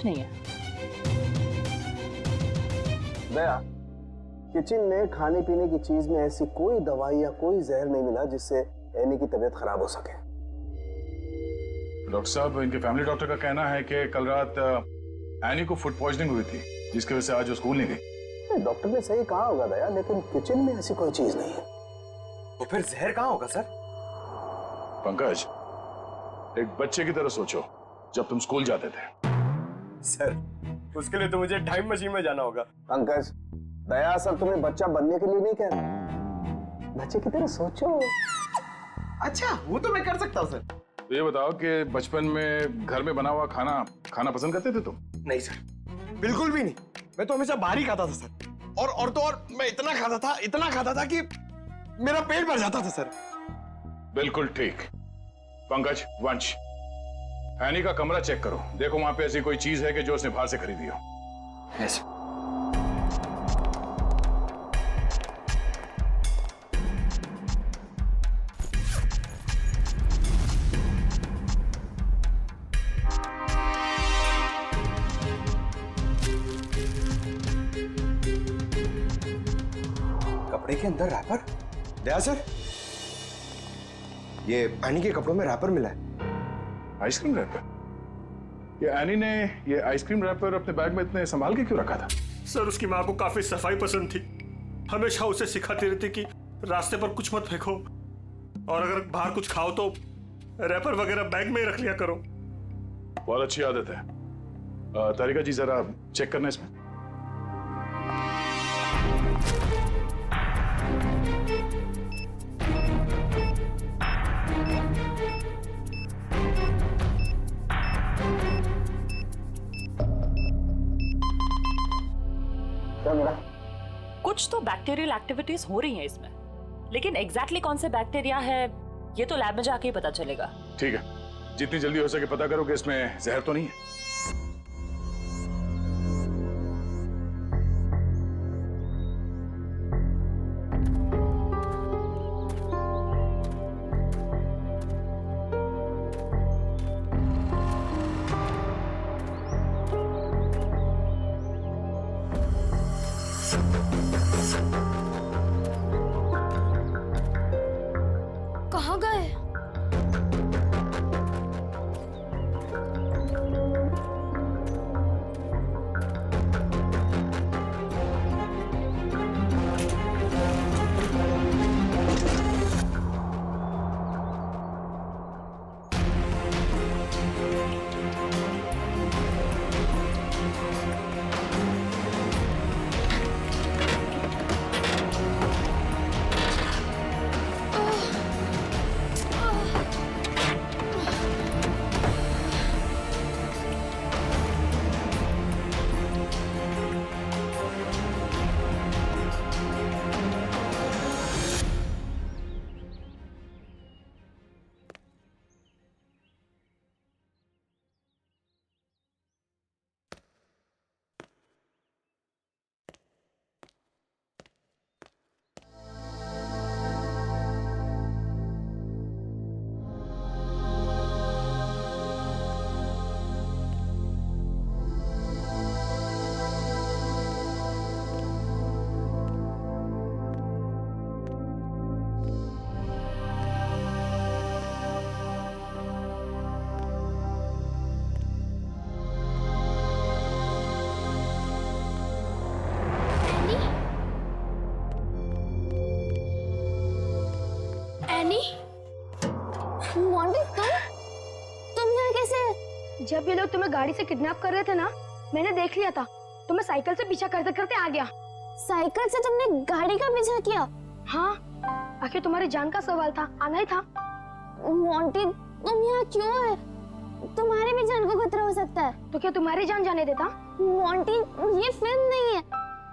कुछ नहीं है। दया, किचन में खाने पीने की चीज में ऐसी कोई दवाई या कोई जहर नहीं मिला जिससे एनी की तबीयत खराब हो सके। डॉक्टर साहब, इनके फैमिली डॉक्टर का कहना है कि कल रात एनी को फूड पॉइजनिंग हुई थी, जिसकी वजह से आज वो स्कूल नहीं गई। डॉक्टर ने सही कहा होगा दया, लेकिन किचन में ऐसी कोई चीज नहीं है। तो फिर जहर कहाँ होगा सर? पंकज, एक बच्चे की तरह सोचो जब तुम स्कूल जाते थे। सर, उसके लिए तो मुझे टाइम मशीन में जाना होगा। पंकज, दया सर तुम्हें बच्चा बनने के लिए नहीं कह रहा, बच्चे की तरह सोचो। अच्छा, वो तो मैं कर सकता हूँ सर। तो ये बताओ कि बचपन में घर में बना हुआ खाना खाना पसंद करते थे तुम? नहीं सर, बिल्कुल भी नहीं। मैं तो हमेशा बाहर ही खाता था सर। और तो और मैं इतना खाता था कि मेरा पेट भर जाता था सर। बिल्कुल ठीक। पंकज, वंश, एनी का कमरा चेक करो, देखो वहां पे ऐसी कोई चीज है कि जो उसने बाहर से खरीदी हो। यस। कपड़े के अंदर रैपर? दया सर, ये एनी के कपड़ों में रैपर मिला है। Ice cream wrapper? ये एनी ने ये आइसक्रीम रैपर अपने बैग में इतने संभाल के क्यों रखा था? सर, उसकी माँ को काफी सफाई पसंद थी। हमेशा उसे सिखाती रहती कि रास्ते पर कुछ मत फेंको, और अगर बाहर कुछ खाओ तो रैपर वगैरह बैग में ही रख लिया करो। बहुत अच्छी आदत है। तारिका जी, जरा चेक करना इसमें। कुछ तो बैक्टीरियल एक्टिविटीज हो रही हैं इसमें, लेकिन एग्जैक्टली कौन से बैक्टीरिया है ये तो लैब में जाके ही पता चलेगा। ठीक है, जितनी जल्दी हो सके पता करो कि इसमें जहर तो नहीं है। कहाँ गए? जब ये लोग तुम्हें गाड़ी से किडनैप कर रहे थे ना, मैंने देख लिया था। तुम्हें साइकिल से पीछा करते करते आ गया। साइकिल से तुमने गाड़ी का पीछा किया? हाँ, आखिर तुम्हारी जान का सवाल था, आना ही था। मोंटी, तुम यहाँ क्यों है? तुम्हारी भी जान को खतरा हो सकता है। तो क्या तुम्हारी जान जाने देता? मोंटी, ये फिल्म नहीं है,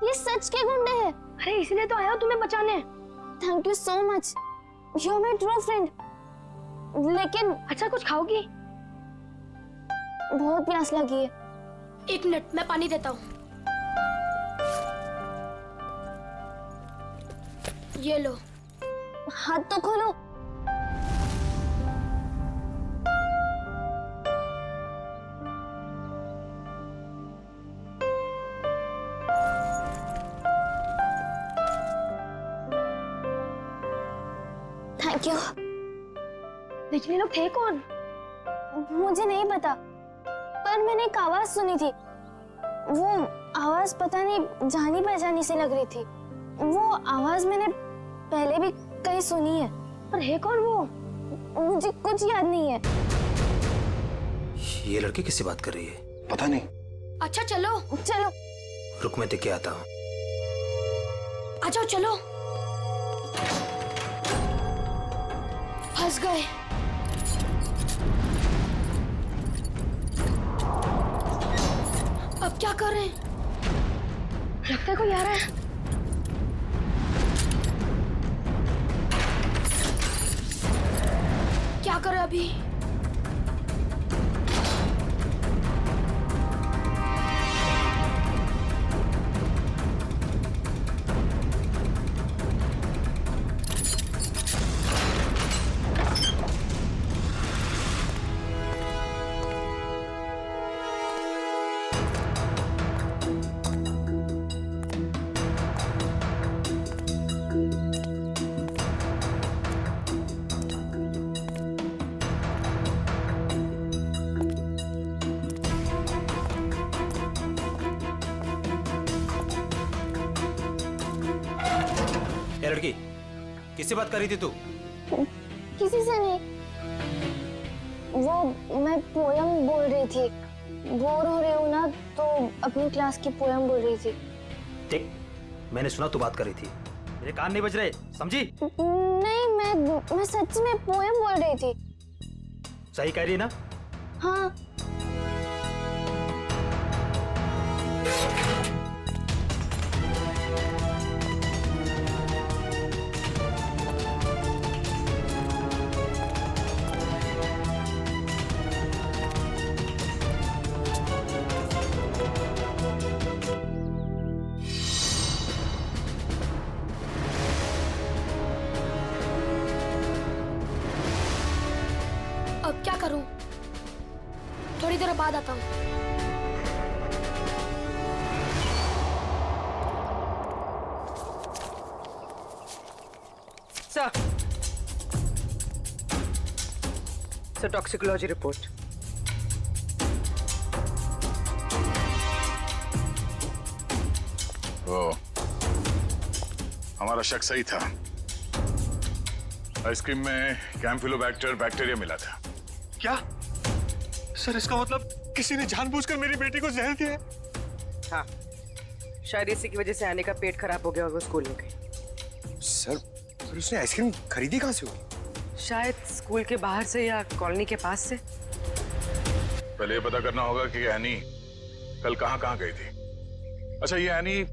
ये सच के गुंडे हैं। अरे इसलिए तो आया हूँ तुम्हें बचाने। Thank you so much, you are my true friend. लेकिन अच्छा, कुछ खाओगी? बहुत प्यास लगी है। एक मिनट, मैं पानी देता हूँ। ये लो। हाथ तो खोलो। Thank you. लेकिन ये लोग थे कौन? मुझे नहीं पता, पर मैंने एक आवाज सुनी थी। वो आवाज पता नहीं जानी पहचानी सी लग रही थी। वो आवाज मैंने पहले भी कहीं सुनी है, पर है कौन वो? मुझे कुछ याद नहीं है। ये लड़की किससे बात कर रही है? पता नहीं। अच्छा चलो चलो रुक मैं देख के आता हूँ। आ जाओ चलो। फंस गए। अब क्या करें? लगता है कोई आ रहा है। क्या करें अभी? ये लड़की किससे बात कर रही थी तू? किसी से नहीं। वो मैं पोयम बोल रही थी। बोर हो रही हूँ ना, तो अपनी क्लास की पोयम बोल रही थी। देख मैंने सुना तू बात कर रही थी, मेरे कान नहीं बज रहे, समझी? नहीं, मैं सच में पोयम बोल रही थी। सही कह रही है ना? हाँ। अब क्या करूं? थोड़ी देर बाद आता हूं। Sir toxicology report. ओ, हमारा शक सही था। आइसक्रीम में कैम्फिलोबैक्टर बैक्टीरिया मिला था। क्या सर, इसका मतलब किसी ने जानबूझकर मेरी बेटी को जहर दिया है? हाँ, शायद इसी की वजह से आने का पेट खराब हो गया और वो स्कूल में गई। सर फिर उसने आइसक्रीम खरीदी कहाँ से होगी? शायद स्कूल के बाहर से या कॉलोनी के पास से। पहले ये पता करना होगा कि एनी कल कहाँ गई थी। अच्छा, ये एनी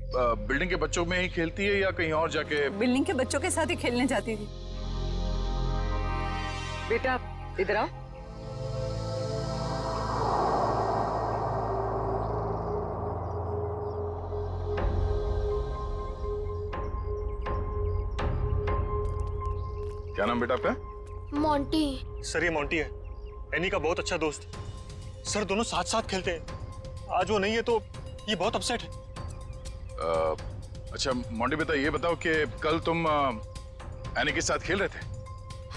बिल्डिंग के बच्चों में ही खेलती है या कहीं और जाके? बिल्डिंग के बच्चों के साथ ही खेलने जाती थी। बेटा इधर आओ। क्या नाम बेटा आपका? मोंटी। सर ये मोंटी है, एनी का बहुत अच्छा दोस्त। सर दोनों साथ साथ खेलते हैं। आज वो नहीं है तो ये बहुत अपसेट है। अच्छा मोंटी बेटा, ये बताओ कि कल तुम एनी के साथ खेल रहे थे?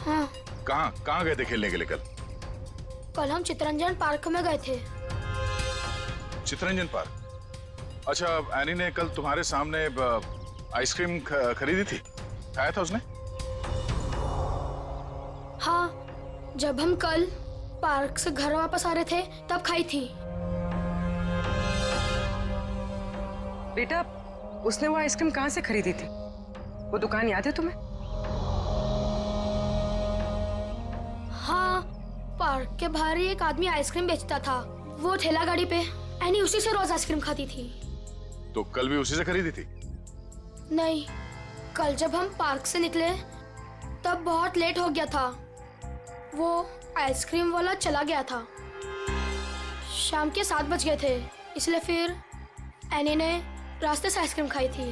हाँ। कहाँ गए थे खेलने के लिए कल? कल हम चितरंजन पार्क में गए थे। चितरंजन पार्क? अच्छा, एनी ने कल तुम्हारे सामने आइसक्रीम खरीदी थी, खाया था उसने? हाँ, जब हम कल पार्क से घर वापस आ रहे थे तब खाई थी। बेटा उसने वो आइसक्रीम कहाँ से खरीदी थी? वो दुकान याद है तुम्हें? हाँ, पार्क के बाहर ही एक आदमी आइसक्रीम बेचता था। वो ठेला गाड़ी पे एनी उसी से रोज आइसक्रीम खाती थी। तो कल भी उसी से खरीदी थी? नहीं, कल जब हम पार्क से निकले तब बहुत लेट हो गया था। वो आइसक्रीम वाला चला गया था। शाम के 7 बज गए थे, इसलिए फिर एनी ने रास्ते से आइसक्रीम खाई थी।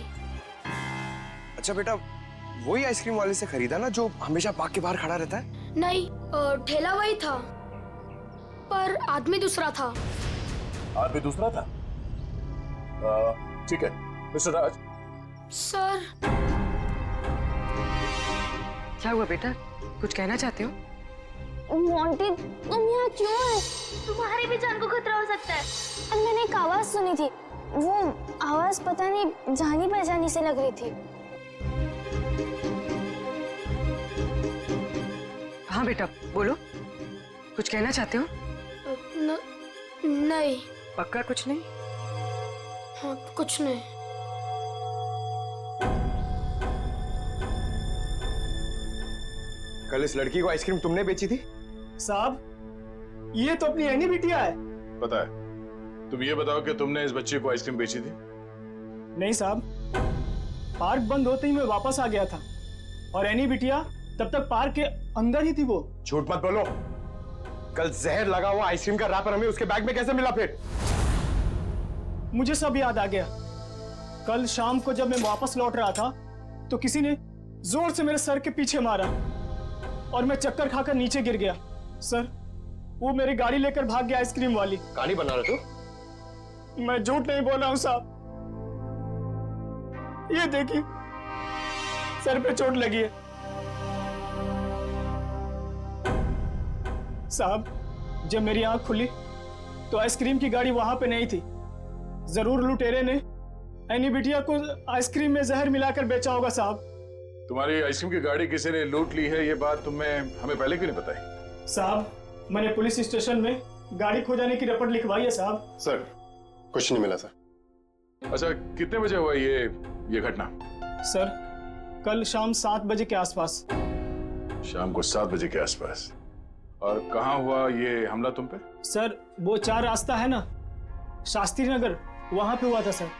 अच्छा बेटा, वही आइसक्रीम वाले से खरीदा ना जो हमेशा पार्क के बाहर खड़ा रहता है? नहीं, ठेला वही था पर आदमी दूसरा था। आदमी दूसरा था? ठीक है मिस्टर राज। सर। क्या हुआ बेटा, कुछ कहना चाहते हो? मोंटी तुम यहाँ क्यों है? तुम्हारी भी जान को खतरा हो सकता है। और मैंने एक आवाज सुनी थी, वो आवाज पता नहीं जानी पहचानी से लग रही थी। हाँ बेटा बोलो, कुछ कहना चाहते हो? नहीं। पक्का कुछ नहीं? हाँ, कुछ नहीं। कल इस लड़की को आइसक्रीम तुमने बेची थी? साहब, ये तो अपनी एनी बिटिया है। पता है, तुम ये बताओ कि तुमने इस बच्चे को आइसक्रीम बेची थी? नहीं साहब, पार्क बंद होते ही मैं वापस आ गया था और एनी बिटिया तब तक पार्क के अंदर ही थी। वो झूठ मत बोलो, कल जहर लगा हुआ आइसक्रीम का रैपर हमें उसके बैग में कैसे मिला फिर? मुझे सब याद आ गया। कल शाम को जब मैं वापस लौट रहा था तो किसी ने जोर से मेरे सर के पीछे मारा और मैं चक्कर खाकर नीचे गिर गया। सर, वो मेरी गाड़ी लेकर भाग गया आइसक्रीम वाली। कहानी बना रहे तू? मैं झूठ नहीं बोल रहा हूं साहब, ये देखिए सर पे चोट लगी है। साहब, जब मेरी आंख खुली तो आइसक्रीम की गाड़ी वहां पे नहीं थी। जरूर लुटेरे ने एनी बिटिया को आइसक्रीम में जहर मिलाकर बेचा होगा साहब। तुम्हारी आइसक्रीम की गाड़ी किसी ने लूट ली है, ये बात तुमने हमें पहले क्यों नहीं बताई? साहब, मैंने पुलिस स्टेशन में गाड़ी खो जाने की रिपोर्ट लिखवाई है साहब। सर, कुछ नहीं मिला सर। अच्छा, कितने बजे हुआ ये घटना? सर, कल शाम 7 बजे के आसपास। शाम को 7 बजे के आसपास। और कहाँ हुआ ये हमला तुम पे? सर, वो 4 रास्ता है ना, शास्त्री नगर, वहां पे हुआ था सर।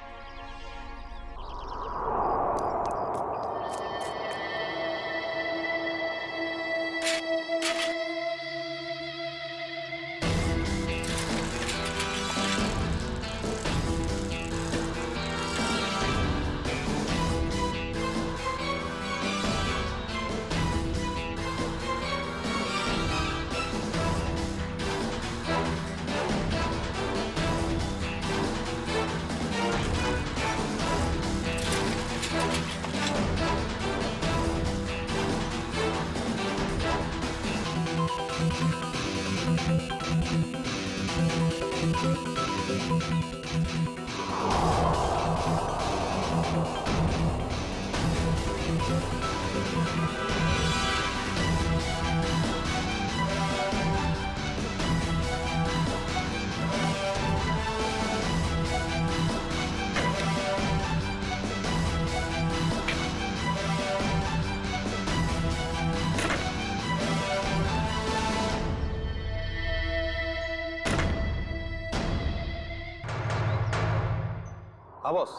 हाँ बॉस,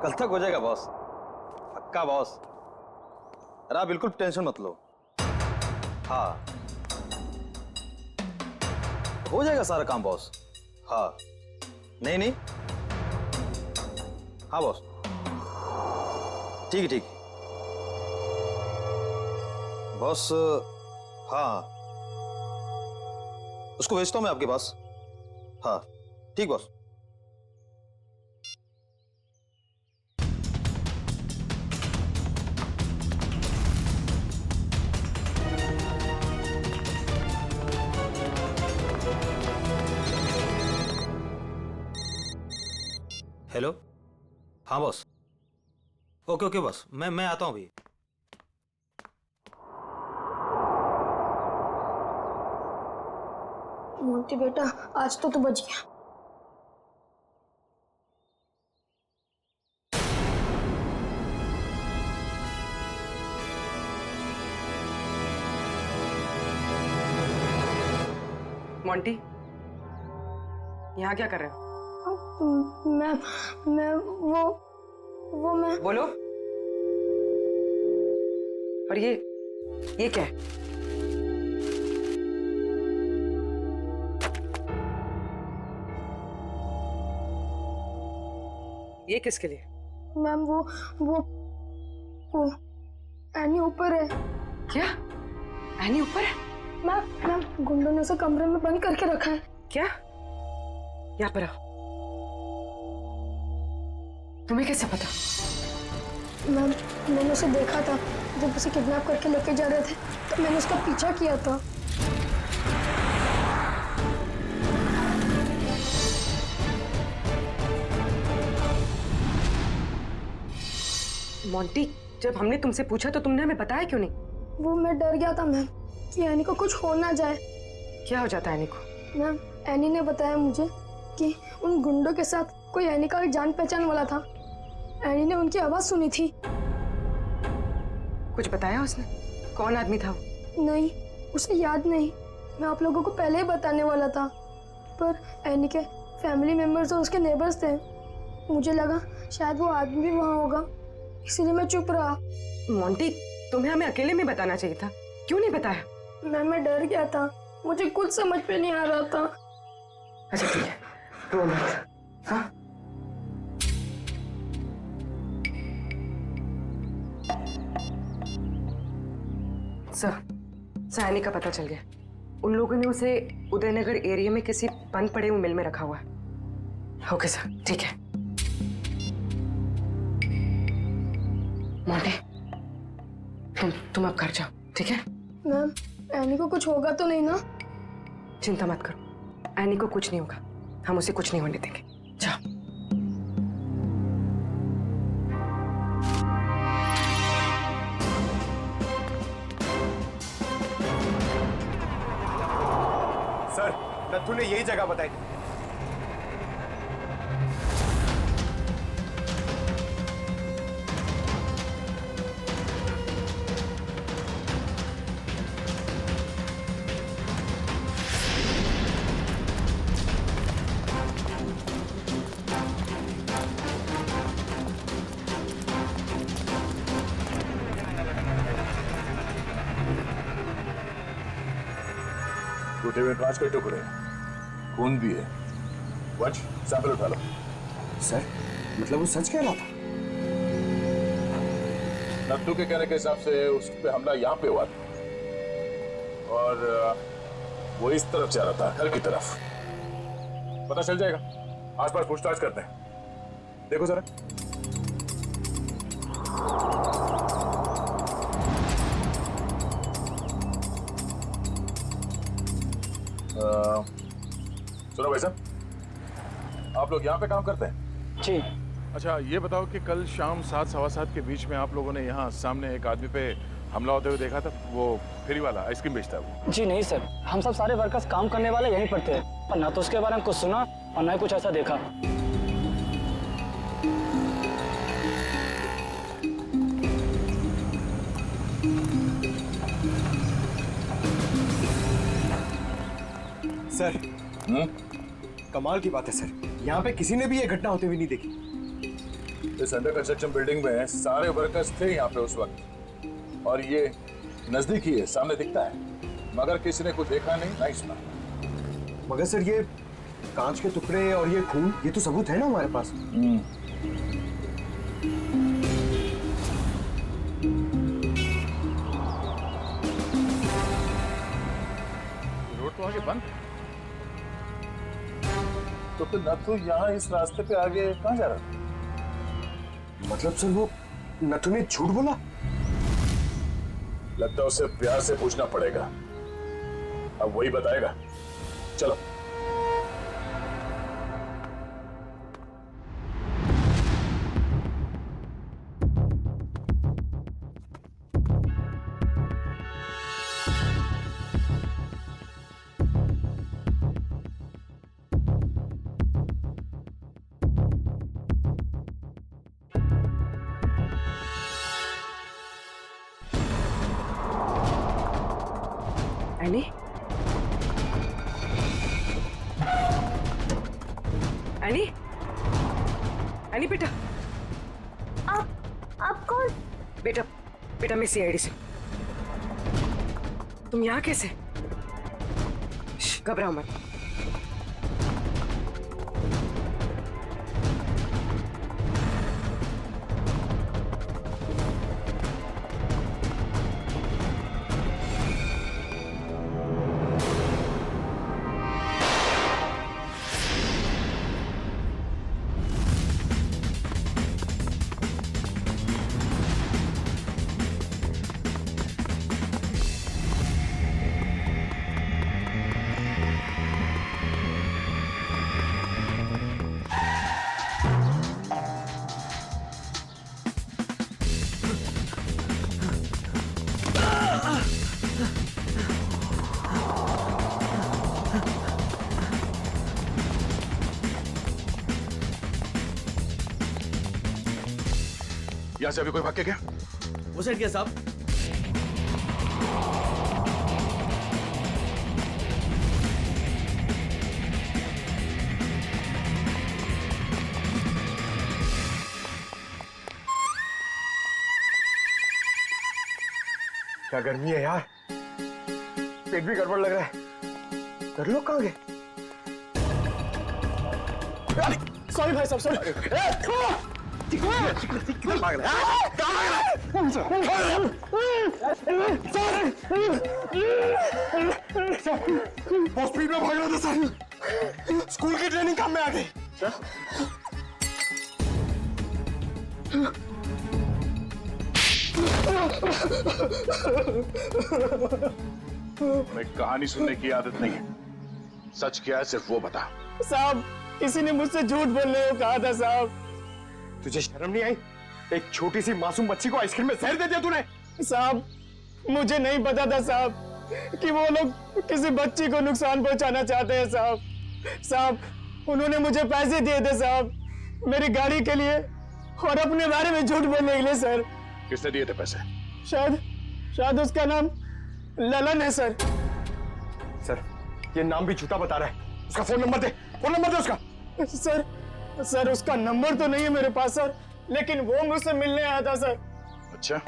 कल तक हो जाएगा बॉस, पक्का बॉस। अरे आप बिल्कुल टेंशन मत लो। हाँ, हो जाएगा सारा काम बॉस। हाँ, नहीं नहीं, हाँ बॉस, ठीक है ठीक है बॉस। हाँ, उसको भेजता हूँ मैं आपके पास। हाँ ठीक बॉस। हेलो, हाँ बॉस, ओके ओके बॉस, मैं आता हूँ अभी। मोंटी बेटा, आज तो तू बच गया। मोंटी, यहाँ क्या कर रहे हो? मैं वो मैं बोलो। और ये क्या है? ये किसके लिए? मैम, वो एनी ऊपर है। क्या? एनी ऊपर है? मैम, गुंडों ने उसे कमरे में बंद करके रखा है। क्या? यहाँ पर आओ। तुम्हें कैसे पता? मैम, मैंने उसे देखा था जब उसे किडनैप करके लेके जा रहे थे, तो मैंने उसका पीछा किया था। मोंटी, जब हमने तुमसे पूछा तो तुमने हमें बताया क्यों नहीं? वो मैं डर गया था मैम कि एनी को कुछ हो ना जाए। क्या हो जाता है एनी को? मैम, एनी ने बताया मुझे कि उन गुंडों के साथ कोई एनी का जान पहचान वाला था। एनी ने उनकी आवाज सुनी थी। कुछ बताया उसने? कौन आदमी था वो? नहीं, उसे याद नहीं। मैं आप लोगों को पहले ही बताने वाला था, पर एनी के फैमिली मेंबर्स और उसके नेबर्स थे। मुझे लगा शायद वो आदमी भी वहाँ होगा, इसीलिए मैं चुप रहा। मोंटी, तुम्हें हमें अकेले में बताना चाहिए था, क्यों नहीं बताया? मैं डर गया था, मुझे कुछ समझ में नहीं आ रहा था। अच्छा ठीक है, रो मत। हाँ? सर, एनी का पता चल गया। उन लोगों ने उसे उदयनगर एरिया में किसी बंद पड़े हुए मिल में रखा हुआ है। ओके सर, ठीक है। मोंटी, तुम अब घर जाओ, ठीक है? मैम, एनी को कुछ होगा तो नहीं ना? चिंता मत करो, एनी को कुछ नहीं होगा। हम उसे कुछ नहीं होने देंगे। जाओ। सर, नथु ने यही जगह बताई थी। टूटे हुए कांच के टुकड़े, खून भी है। वंश, सैंपल उठा लो। सर, मतलब वो सच कह रहा था? नत्थू के कहने के हिसाब से उस पे हमला यहाँ पे हुआ था और वो इस तरफ जा रहा था, घर की तरफ। पता चल जाएगा, आसपास पूछताछ करते हैं। देखो जरा। सुनो भाई साहब, आप लोग यहाँ पे काम करते हैं? जी। अच्छा, ये बताओ कि कल शाम 7 सवा 7 के बीच में आप लोगों ने यहाँ सामने एक आदमी पे हमला होते हुए देखा था? वो फेरी वाला आइसक्रीम बेचता है वो। जी नहीं सर, हम सब सारे वर्कर्स काम करने वाले यहीं पर थे, पर ना तो उसके बारे में कुछ सुना और ना ही कुछ ऐसा देखा। सर, कमाल की बात है सर, यहाँ पे किसी ने भी ये घटना होते हुए नहीं देखी। इस अंडर कंस्ट्रक्शन बिल्डिंग में सारे वर्कर्स थे यहाँ पे उस वक्त, और ये नजदीक ही है, सामने दिखता है, मगर किसी ने कुछ देखा नहीं, ना ही सुना। मगर सर, ये कांच के टुकड़े और ये खून, ये तो सबूत है ना हमारे पास। रोड तो आगे बंद है, तो फिर नथु यहाँ इस रास्ते पे आगे कहाँ जा रहा था? मतलब सर, वो नथु ने झूठ बोला? लगता है उसे प्यार से पूछना पड़ेगा, अब वही बताएगा। चलो। एनी? एनी? एनी बेटा, आप कौन? बेटा, बेटा मैं सीआईडी से। तुम यहाँ कैसे? घबराओ मत। यहाँ से अभी कोई भाग के गया? वो साइड क्या साहब? क्या गर्मी है यार, पेट भी गड़बड़ लग रहा है। कर लो कहाँ गए? सॉरी भाई साहब, सॉरी। बहुत स्पीड में भाग रहा था सर, स्कूल की ट्रेनिंग काम में आ गई। मैं कहानी सुनने की आदत नहीं है, सच क्या है सिर्फ वो बता। साहब, किसी ने मुझसे झूठ बोलने को कहा था साहब। तुझे शर्म नहीं आई? एक छोटी सी मासूम बच्ची को आइसक्रीम में जहर दे दिया तूने। साहब, मुझे नहीं पता था साहब कि वो लोग किसी बच्ची को नुकसान पहुंचाना चाहते हैं साहब। साहब, उन्होंने मुझे पैसे दिए थे साहब, मेरी गाड़ी के लिए और अपने बारे में झूठ बोलने के लिए सर। किसने दिए थे पैसे? शायद उसका नाम ललन है सर। सर, ये नाम भी झूठा बता रहा है। उसका फोन नंबर दे, फोन नंबर दे उसका। सर उसका नंबर तो नहीं है मेरे पास सर, लेकिन वो मुझसे मिलने आया था सर। अच्छा,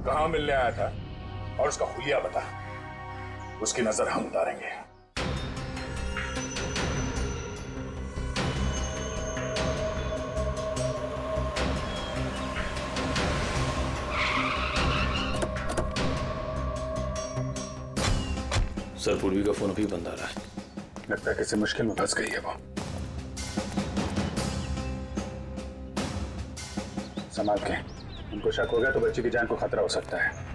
कहाँ मिलने आया था और उसका हुलिया बता, उसकी नजर हम उतारेंगे। सर, पूर्वी का फोन अभी बंद आ रहा है। लगता है किसी मुश्किल में फंस गई है वो। संभाल के, उनको शक हो गया तो बच्ची की जान को खतरा हो सकता है।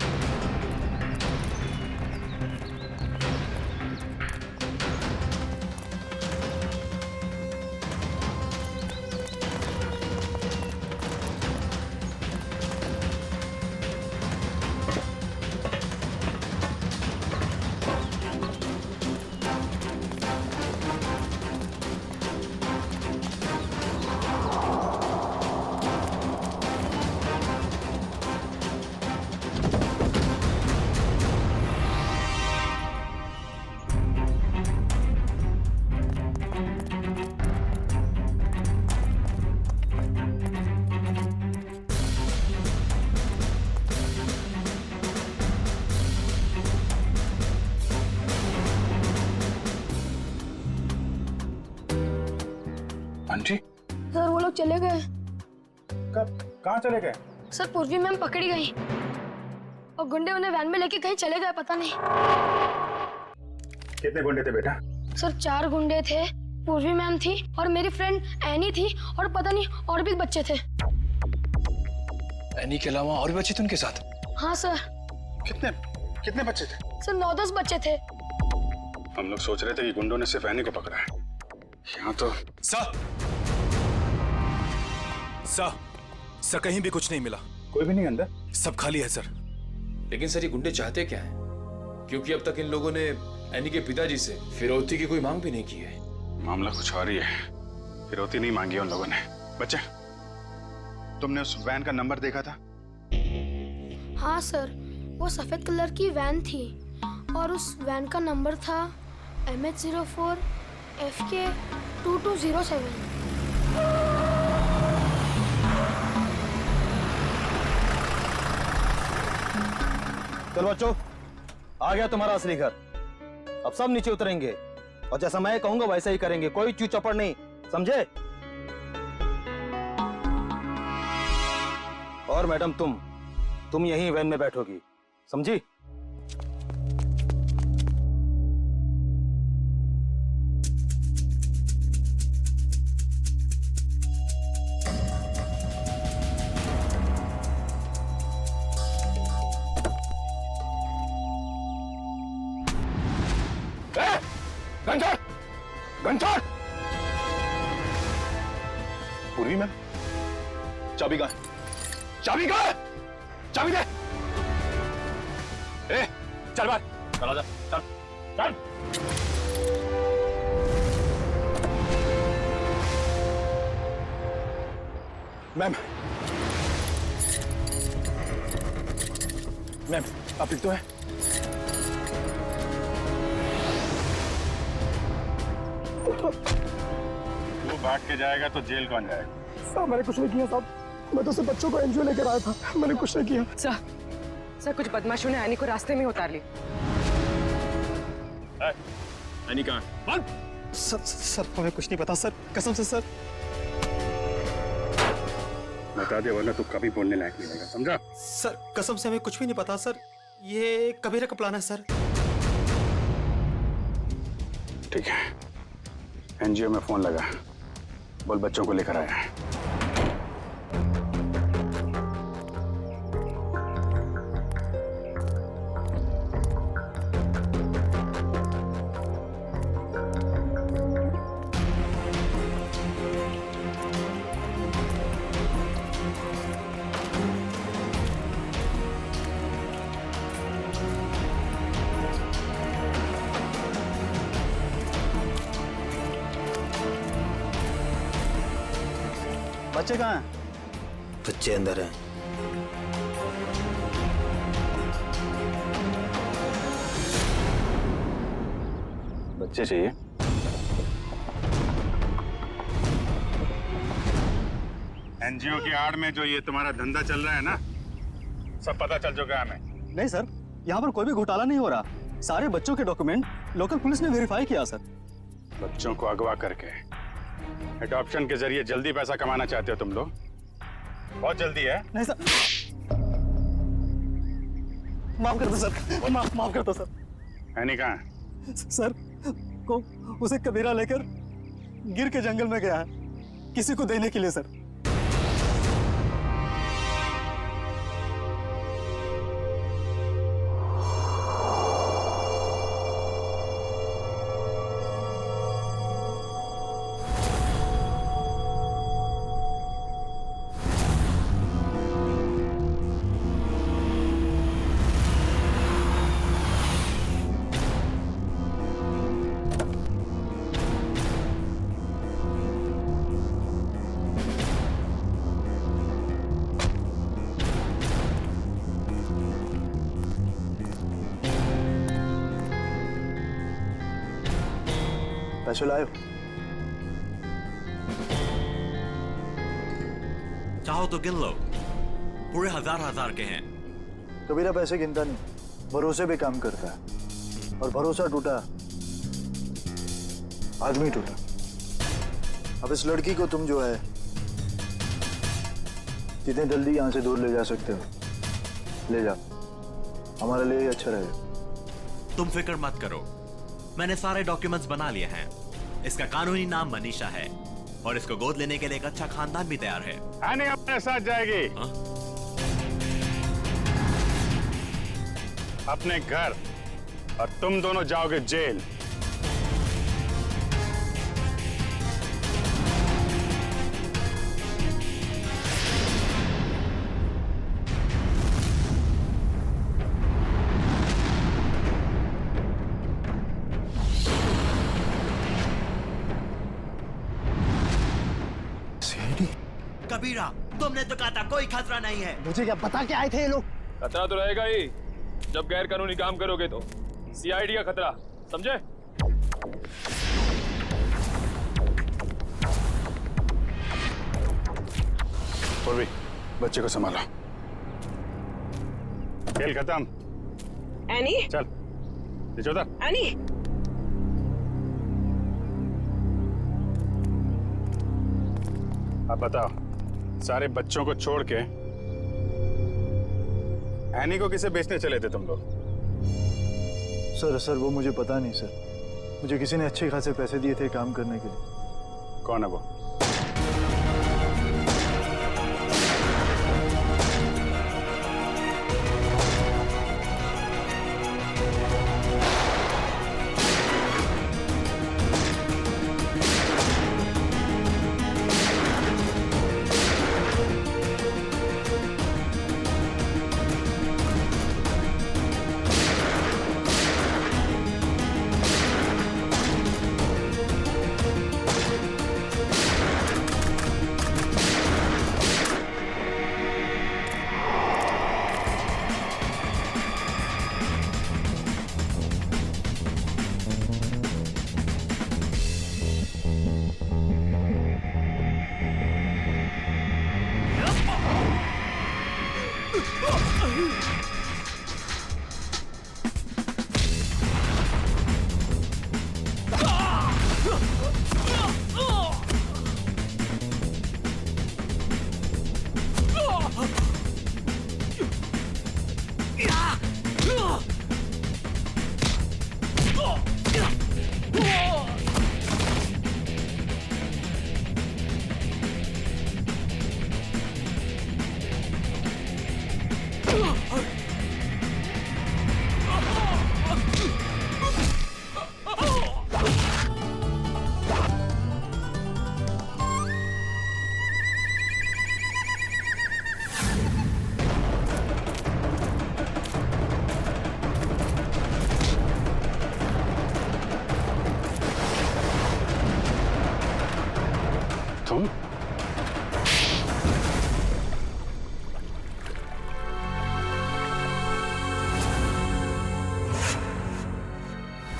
आंटी, सर वो लोग चले गए। कब? कहाँ चले गए? सर पूर्वी मैम पकड़ी गई और गुंडे उन्हें वैन में लेके कहीं चले गए, पता नहीं। कितने गुंडे थे बेटा? सर 4 गुंडे थे, पूर्वी मैम थी और मेरी फ्रेंड एनी थी और पता नहीं और भी बच्चे थे। एनी के अलावा और भी बच्चे थे उनके साथ? हाँ सर। कितने बच्चे थे? सर 9-10 बच्चे थे। हम लोग सोच रहे थे कि गुंडों ने सिर्फ एनी को पकड़ा है। यहाँ तो सर कहीं भी कुछ नहीं मिला। कोई भी नहीं अंदर? सब खाली है सर। लेकिन सर ये गुंडे चाहते क्या हैं? क्योंकि अब तक इन लोगों ने एनी के पिताजी से फिरौती की कोई मांग भी नहीं की है। मामला कुछ और ही है, फिरौती नहीं मांगी उन लोगों ने। बच्चे, तुमने उस वैन का नंबर देखा था? हाँ सर, वो सफेद कलर की वैन थी और उस वैन का नंबर था MH04 FK 2207। चलो बच्चों, आ गया तुम्हारा असली घर। अब सब नीचे उतरेंगे और जैसा मैं कहूंगा वैसा ही करेंगे, कोई चू चपड़ नहीं, समझे? और मैडम तुम यहीं वैन में बैठोगी, समझी? घंटा! पूर्वी मैम, चाबी कहाँ है? चाबी कहाँ है? चाबी दे! चल बाहर, चला जा, चल। मैम मैम आप ठीक तो है? तू भाग के जाएगा तो जेल कौन जाएगा? साहब मैंने कुछ नहीं किया साहब, मैं तो सिर्फ बच्चों को एनजीओ लेकर आया था, मैंने कुछ नहीं किया। सर कुछ बदमाशों ने एनी को रास्ते में उतार ली। एनी कहाँ? सर हमें कुछ नहीं पता सर, कसम से सर। बता दे वरना तू कभी बोलने लायक नहीं रहेगा, समझा? सर कसम से हमें कुछ भी नहीं पता सर, ये कबीरा का प्लान है सर। ठीक है, एनजीओ में फोन लगा, बोल बच्चों को लेकर आया है। बच्चे कहाँ हैं? बच्चे अंदर हैं। बच्चे चाहिए? एनजीओ की आड़ में जो ये तुम्हारा धंधा चल रहा है ना, सब पता चल चुका है हमें। नहीं सर, यहाँ पर कोई भी घोटाला नहीं हो रहा, सारे बच्चों के डॉक्यूमेंट लोकल पुलिस ने वेरीफाई किया सर। बच्चों को अगवा करके एडॉप्शन के जरिए जल्दी पैसा कमाना चाहते हो तुम लोग? बहुत जल्दी है। नहीं सर, माफ कर दो सर, माफ कर दो सर। एनी कहाँ है? सर को उसे कबीरा लेकर गिर के जंगल में गया है, किसी को देने के लिए सर। पैसे लाए? चाहो तो गिन लो, पूरे हजार के हैं। कबीरा पैसे गिनता नहीं, भरोसे पे काम करता है, और भरोसा टूटा आदमी टूटा। अब इस लड़की को तुम जो है जितने जल्दी यहाँ से दूर ले जा सकते हो ले जाओ, हमारे लिए ही अच्छा रहेगा। तुम फिक्र मत करो, मैंने सारे डॉक्यूमेंट्स बना लिए हैं। इसका कानूनी नाम मनीषा है और इसको गोद लेने के लिए एक अच्छा खानदान भी तैयार है। एनी अपने साथ जाएगी। अपने घर, और तुम दोनों जाओगे जेल। कबीरा, तुमने तो कहा था कोई खतरा नहीं है। मुझे क्या पता क्या आए थे ये लोग? खतरा तो रहेगा ही, जब गैर कानूनी काम करोगे तो। सीआईडी का खतरा, समझे? पूर्वी, बच्चे को संभालो। खेल खत्म। एनी, चल निचोदा। एनी, अब बताओ, सारे बच्चों को छोड़ के एनी को किसे बेचने चले थे तुम लोग? सर वो मुझे पता नहीं सर, मुझे किसी ने अच्छे खासे पैसे दिए थे काम करने के लिए। कौन है वो? तुम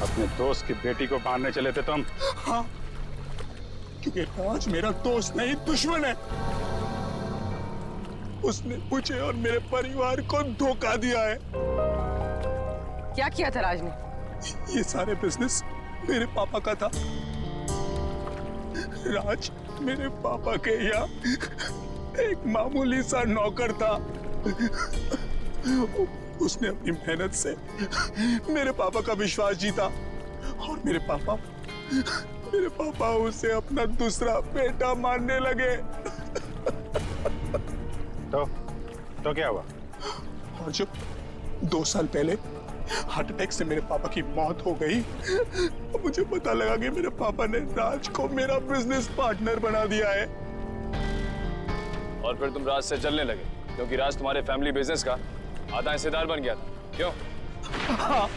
अपने दोस्त की बेटी को मारने चले थे तुम? हाँ, क्योंकि राज मेरा दोस्त नहीं दुश्मन है। उसने मुझे और मेरे परिवार को धोखा दिया है। क्या किया था राज ने? ये सारे बिजनेस मेरे पापा का था। राज मेरे पापा के यहाँ एक मामूली सा नौकर था। उसने अपनी मेहनत से मेरे पापा का विश्वास जीता और मेरे पापा उसे अपना दूसरा बेटा मानने लगे। तो क्या हुआ? और जब 2 साल पहले हार्ट अटैक से मेरे पापा की मौत हो गई, मुझे पता लगा कि मेरे पापा ने राज को मेरा बिजनेस पार्टनर बना दिया है। और फिर तुम राज से चलने लगे क्योंकि राज तुम्हारे फैमिली बिजनेस का आधा हिस्सेदार बन गया था, क्यों? हाँ,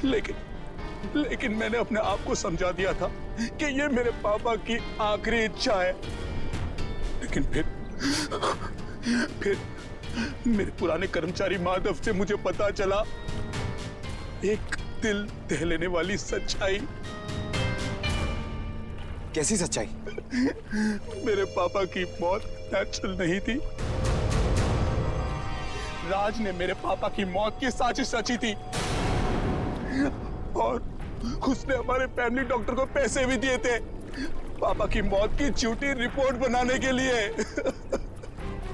लेकिन मैंने अपने आप को समझा दिया था कि ये मेरे पापा की आखिरी इच्छा है। लेकिन फिर मेरे पुराने कर्मचारी माधव से मुझे पता चला एक दिल दह लेने वाली सच्चाई। कैसी सच्चाई? मेरे पापा की मौत नेचुरल नहीं थी। राज ने मेरे पापा की मौत की साजिश रची थी और उसने हमारे फैमिली डॉक्टर को पैसे भी दिए थे पापा की मौत की झूठी रिपोर्ट बनाने के लिए।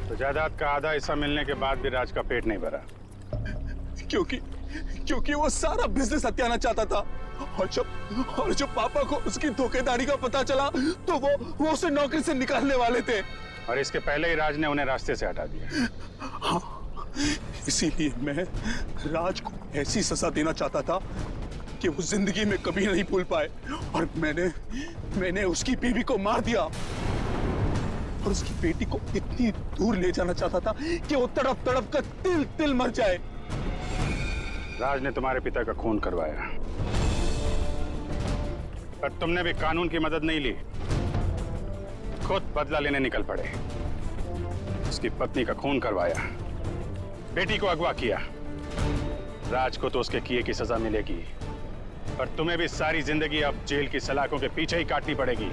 तो जायदाद का आधा हिस्सा मिलने के बाद भी राज का पेट नहीं भरा? क्योंकि वो सारा बिजनेस हत्याना चाहता था और जब पापा को उसकी धोखेधारी का पता चला तो वो उसे नौकरी से निकालने वाले थे। और इसके पहले ही राज ने उन्हें रास्ते से हटा दिया। हाँ, इसीलिए मैं राज को ऐसी सजा देना चाहता था कि वो जिंदगी में कभी नहीं भूल पाए। और मैंने उसकी बीवी को मार दिया और उसकी बेटी को इतनी दूर ले जाना चाहता था कि वो तड़प तड़प कर तिल तिल मर जाए। राज ने तुम्हारे पिता का खून करवाया, पर तुमने भी कानून की मदद नहीं ली, खुद बदला लेने निकल पड़े। उसकी पत्नी का खून करवाया, बेटी को अगवा किया। राज को तो उसके किए की सजा मिलेगी, पर तुम्हें भी सारी जिंदगी अब जेल की सलाखों के पीछे ही काटनी पड़ेगी।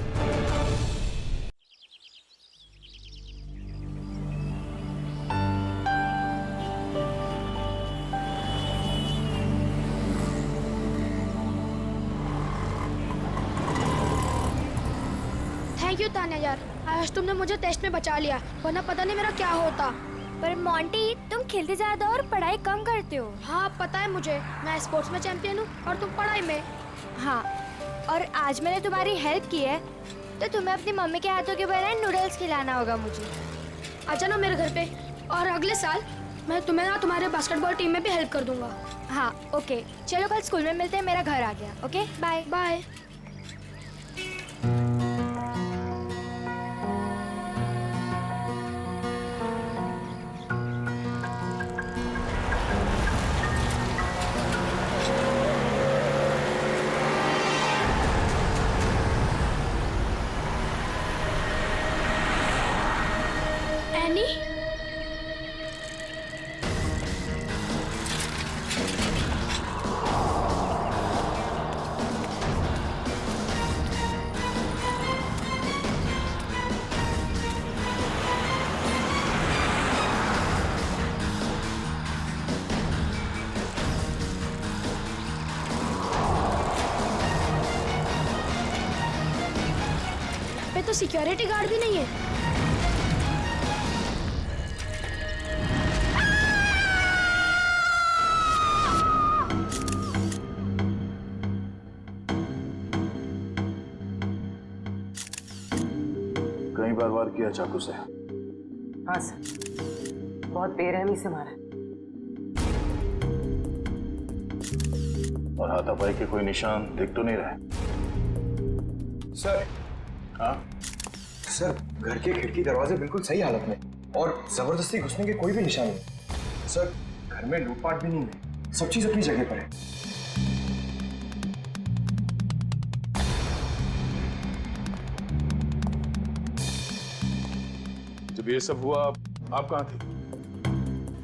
थैंक यू तान्या यार, आज तुमने मुझे टेस्ट में बचा लिया, वरना पता नहीं मेरा क्या होता। पर मोंटी, तुम खेलते ज्यादा और पढ़ाई कम करते हो। हाँ पता है मुझे, मैं स्पोर्ट्स में चैंपियन हूँ और तुम पढ़ाई में। हाँ, और आज मैंने तुम्हारी हेल्प की है तो तुम्हें अपनी मम्मी के हाथों के बनाए नूडल्स खिलाना होगा मुझे। आ जाना मेरे घर पे और अगले साल मैं तुम्हें ना तुम्हारे बास्केटबॉल टीम में भी हेल्प कर दूंगा। हाँ ओके, चलो कल स्कूल में मिलते हैं, मेरा घर आ गया। Okay bye bye. Any, security guard भी नहीं है। कई बार वार किया चाकू से? हाँ सर, बहुत बेरहमी से मारा। और हाथापाई के कोई निशान दिख तो नहीं रहे? सर। हाँ सर, घर के खिड़की दरवाजे बिल्कुल सही हालत में और जबरदस्ती घुसने के कोई भी निशान नहीं। सर, घर में लूटपाट भी नहीं है, सब चीज अपनी जगह पर है। जब ये सब हुआ आप कहाँ थे?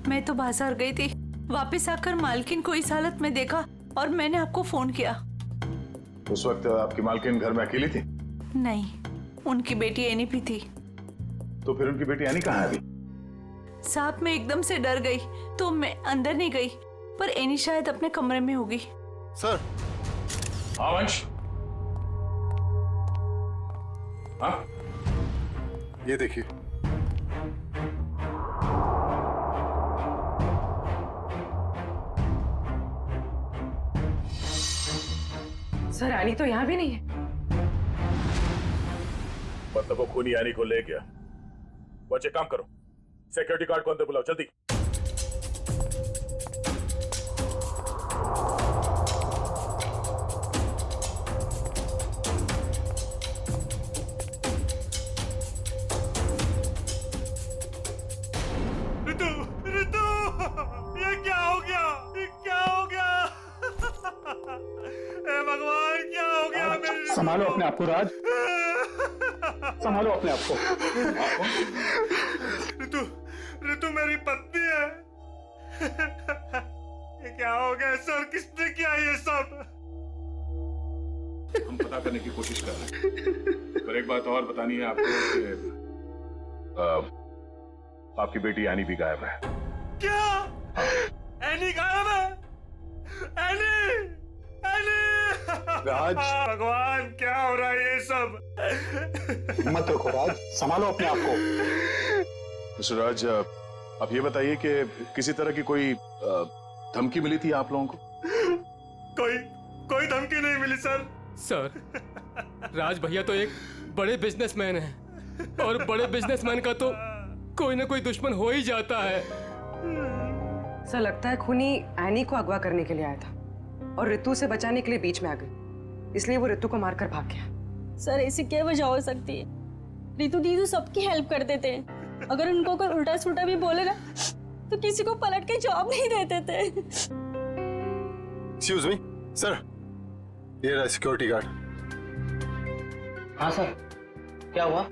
मैं तो बाजार गई थी, वापस आकर मालकिन को इस हालत में देखा और मैंने आपको फोन किया। उस वक्त आपकी मालकिन घर में अकेली थी? नहीं, उनकी बेटी एनी भी थी। तो फिर उनकी बेटी एनी कहाँ है अभी? साहब मैं एकदम से डर गई तो मैं अंदर नहीं गई, पर एनी शायद अपने कमरे में होगी। सर। हाँ वंश। हाँ ये देखिए। सर, एनी तो यहाँ भी नहीं है। मतलब वो खूनी एनी को ले गया। बच्चे काम करो, सिक्योरिटी गार्ड को अंदर बुलाओ जल्दी। रितु, रितु, ये क्या हो गया? ये क्या हो गया? ए भगवान, क्या हो गया मेरी? संभालो अपने आप को राज, संभालो अपने आप को। रितु, रितु मेरी पत्नी है। ये क्या हो गया सर? किसने किया ये सब? हम पता करने की कोशिश कर रहे हैं, पर एक बात और बतानी है आपको कि आपकी बेटी एनी भी गायब है। क्या? एनी गायब है? Annie, Annie! राज। भगवान, क्या हो रहा है ये सब? हिम्मत रखो राज, संभालो अपने आप को। मिस्टर राज, आप ये बताइए कि किसी तरह की कोई धमकी मिली थी आप लोगों को? कोई धमकी नहीं मिली सर। सर, राज भैया तो एक बड़े बिजनेसमैन हैं और बड़े बिजनेसमैन का तो कोई ना कोई दुश्मन हो ही जाता है। सर, लगता है खूनी एनी को अगवा करने के लिए आया था और रितु से बचाने के लिए बीच में आ गई, इसलिए वो रितु को मारकर भाग गया। सर, ऐसी क्या वजह हो सकती है? रितु दीदी सबकी हेल्प कर देते हैं, अगर उनको कोई उल्टा सुल्टा भी बोले ना तो किसी को पलट के जवाब नहीं देते थे। एक्सक्यूज मी सर, ये रहा सिक्योरिटी गार्ड। हाँ सर, क्या हुआ?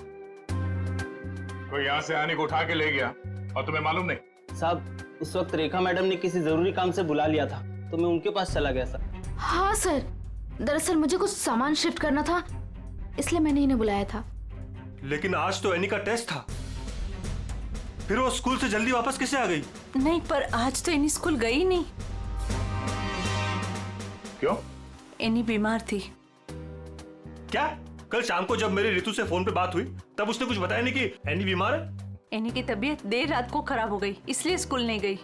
कोई यहाँ से आने को उठा के ले गया और तुम्हें मालूम नहीं? साहब, उस वक्त रेखा मैडम ने किसी जरूरी काम से बुला लिया था तो मैं उनके पास चला गया सर। हाँ सर, दरअसल मुझे कुछ सामान शिफ्ट करना था, इसलिए मैंने इन्हें बुलाया था। लेकिन आज तो एनी का टेस्ट था, फिर वो स्कूल से जल्दी वापस कैसे आ गई? नहीं, पर आज तो एनी स्कूल गई नहीं। क्यों? एनी बीमार थी। क्या? कल शाम को जब मेरी रितु से फोन पे बात हुई तब उसने कुछ बताया नहीं कि एनी बीमार है? एनी की तबीयत देर रात को खराब हो गई, इसलिए स्कूल नहीं गई।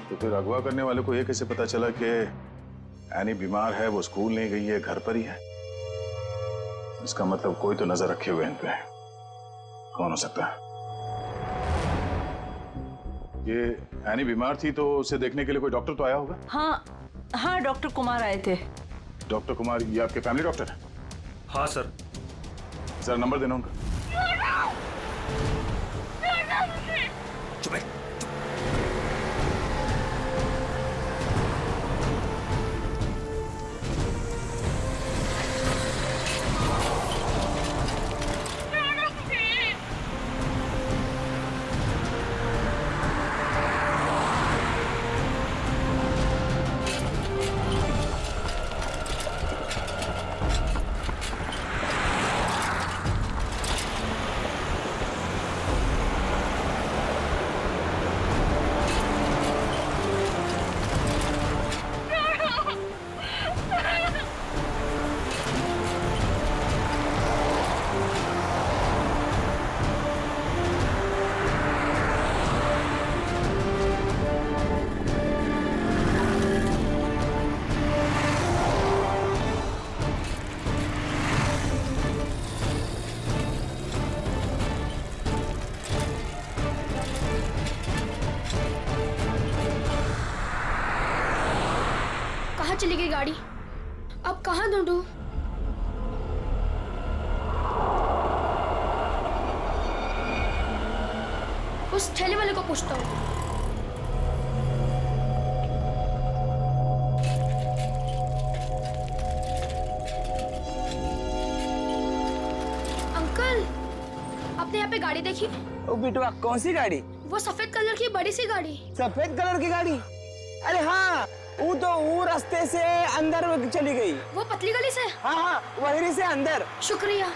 तो फिर अगवा करने वाले को ये कैसे पता चला कि एनी बीमार है, वो स्कूल नहीं गई है, घर पर ही है? इसका मतलब कोई तो नजर रखे हुए इन पे। कौन हो सकता है? ये एनी बीमार थी तो उसे देखने के लिए कोई डॉक्टर तो आया होगा? हाँ, डॉक्टर कुमार आए थे। डॉक्टर कुमार, ये आपके फैमिली डॉक्टर है? हाँ सर। सर, नंबर देना उनका। कहाँ चली गई गाड़ी? अब कहाँ ढूंढूं? उस ठेले वाले को पूछता हूँ। अंकल, आपने यहाँ पे गाड़ी देखी? ओ बिटवा, कौन सी गाड़ी? वो सफेद कलर की बड़ी सी गाड़ी। सफेद कलर की गाड़ी? अरे हाँ, वो रास्ते से अंदर चली गई। वो पतली गली से? हाँ हाँ, वहीं से अंदर। शुक्रिया।